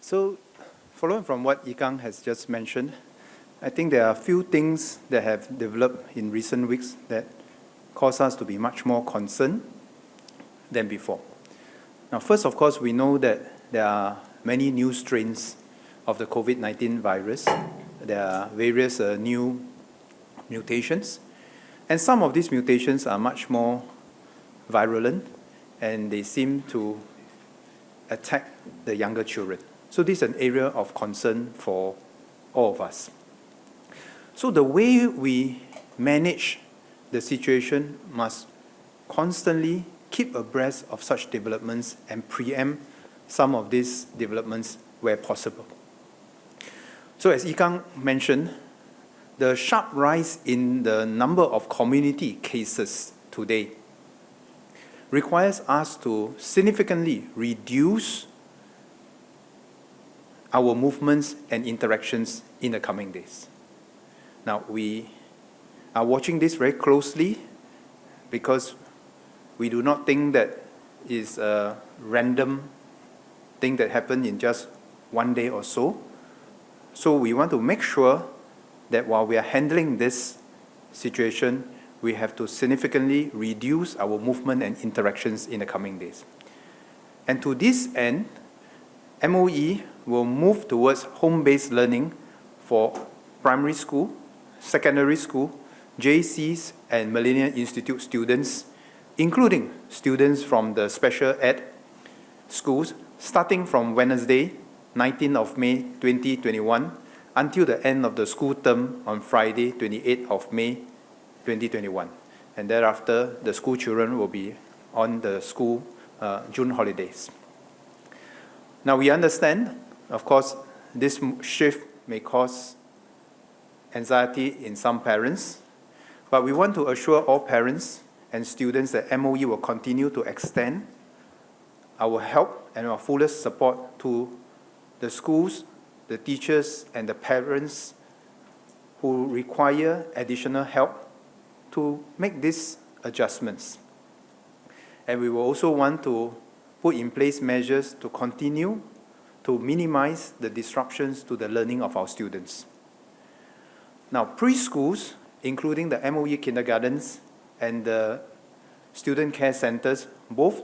So, following from what Ikang has just mentioned, I think there are a few things that have developed in recent weeks that cause us to be much more concerned than before. Now, first, of course, we know that there are many new strains of the COVID-19 virus. There are various new mutations, and some of these mutations are much more virulent, and they seem to attack the younger children. So this is an area of concern for all of us. So the way we manage the situation must constantly keep abreast of such developments and preempt some of these developments where possible. So as Ikang mentioned, the sharp rise in the number of community cases today requires us to significantly reduce our movements and interactions in the coming days. Now, we are watching this very closely because we do not think that is a random thing that happened in just one day or so. So we want to make sure that while we are handling this situation, we have to significantly reduce our movement and interactions in the coming days. And to this end, MOE will move towards home-based learning for primary school, secondary school, JCs, and Millennium Institute students, including students from the special ed schools, starting from Wednesday, 19th of May 2021, until the end of the school term on Friday, 28th of May 2021. And thereafter, the school children will be on the school June holidays. Now, we understand, of course, this shift may cause anxiety in some parents, but we want to assure all parents and students that MOE will continue to extend our help and our fullest support to the schools, the teachers, and the parents who require additional help to make these adjustments. And we will also want to put in place measures to continue to minimize the disruptions to the learning of our students. Now, preschools, including the MOE kindergartens and the student care centers, both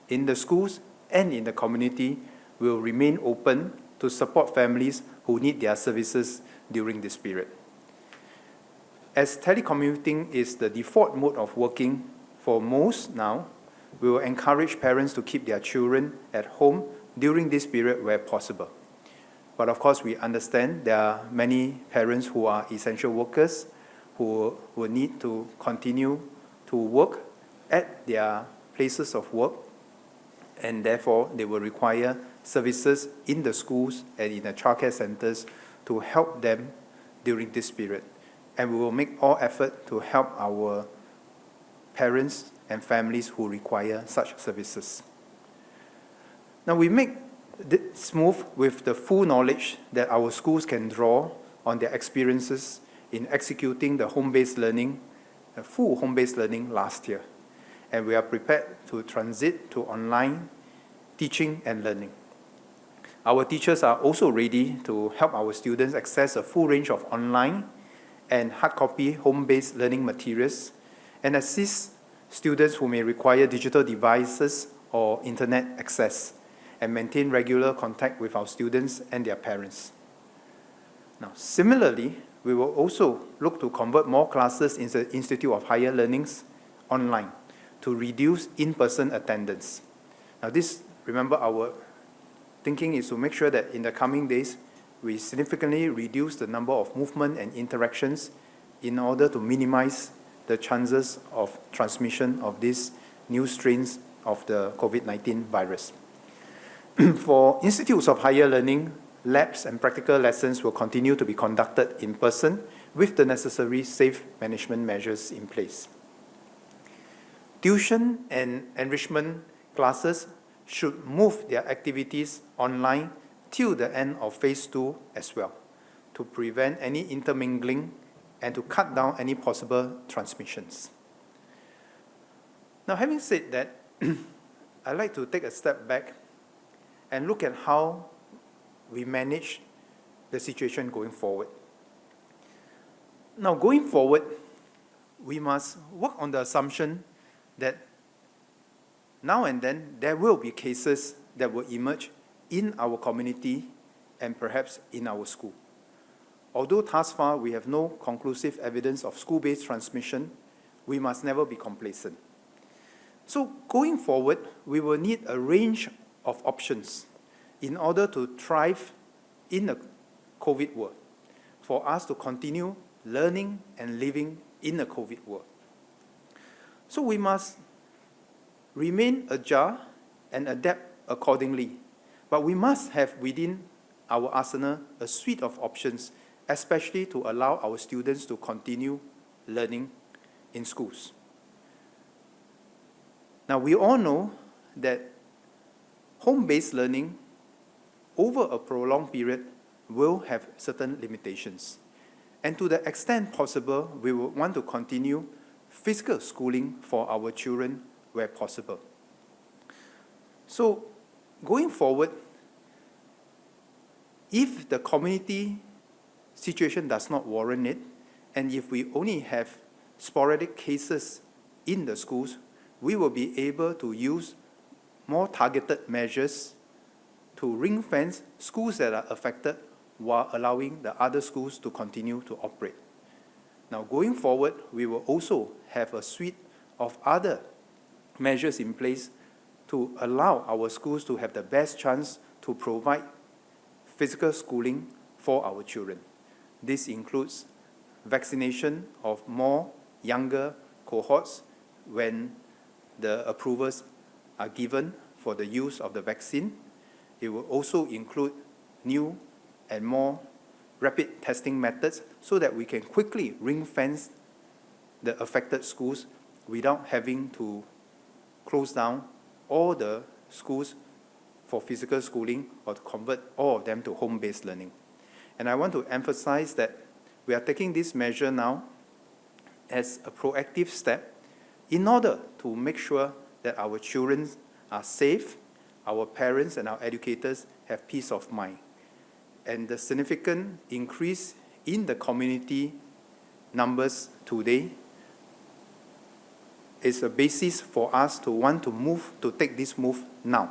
in the schools and in the community, will remain open to support families who need their services during this period. As telecommuting is the default mode of working for most now, we will encourage parents to keep their children at home during this period where possible. But of course, we understand there are many parents who are essential workers who will need to continue to work at their places of work, and therefore they will require services in the schools and in the childcare centers to help them during this period. And we will make all effort to help our parents and families who require such services. Now, we make this move with the full knowledge that our schools can draw on their experiences in executing the home-based learning, full home-based learning last year. And we are prepared to transit to online teaching and learning. Our teachers are also ready to help our students access a full range of online and hard copy home-based learning materials and assist students who may require digital devices or internet access and maintain regular contact with our students and their parents. Now, similarly, we will also look to convert more classes in the Institute of Higher Learnings online to reduce in-person attendance. Now this, remember, our thinking is to make sure that in the coming days, we significantly reduce the number of movement and interactions in order to minimize the chances of transmission of these new strains of the COVID-19 virus. For institutes of higher learning, labs and practical lessons will continue to be conducted in person with the necessary safe management measures in place. Tuition and enrichment classes should move their activities online till the end of phase 2 as well, to prevent any intermingling and to cut down any possible transmissions. Now, having said that, I'd like to take a step back and look at how we manage the situation going forward. Now, going forward, we must work on the assumption that now and then there will be cases that will emerge in our community and perhaps in our school. Although thus far we have no conclusive evidence of school-based transmission, we must never be complacent. So going forward, we will need a range of options in order to thrive in a COVID world, for us to continue learning and living in a COVID world. So we must remain agile and adapt accordingly, but we must have within our arsenal a suite of options, especially to allow our students to continue learning in schools. Now, we all know that home-based learning over a prolonged period will have certain limitations. And to the extent possible, we will want to continue physical schooling for our children where possible. So, going forward, if the community situation does not warrant it, and if we only have sporadic cases in the schools, we will be able to use more targeted measures to ring-fence schools that are affected while allowing the other schools to continue to operate. Now, going forward, we will also have a suite of other measures in place to allow our schools to have the best chance to provide physical schooling for our children. This includes vaccination of more younger cohorts when the approvals are given for the use of the vaccine. It will also include new and more rapid testing methods so that we can quickly ring-fence the affected schools without having to close down all the schools for physical schooling or to convert all of them to home-based learning. And I want to emphasize that we are taking this measure now as a proactive step in order to make sure that our children are safe, our parents and our educators have peace of mind. And the significant increase in the community numbers today is a basis for us to want to take this move now.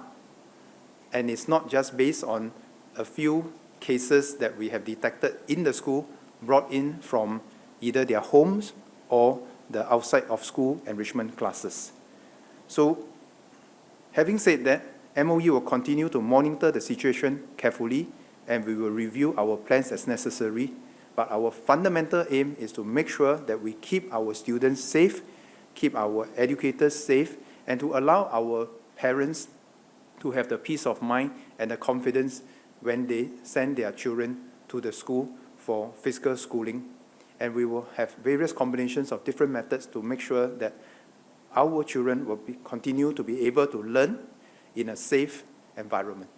And it's not just based on a few cases that we have detected in the school brought in from either their homes or the outside of school enrichment classes. So, having said that, MOE will continue to monitor the situation carefully and we will review our plans as necessary. But our fundamental aim is to make sure that we keep our students safe, keep our educators safe, and to allow our parents to have the peace of mind and the confidence when they send their children to the school for physical schooling. And we will have various combinations of different methods to make sure that our children will continue to be able to learn in a safe environment.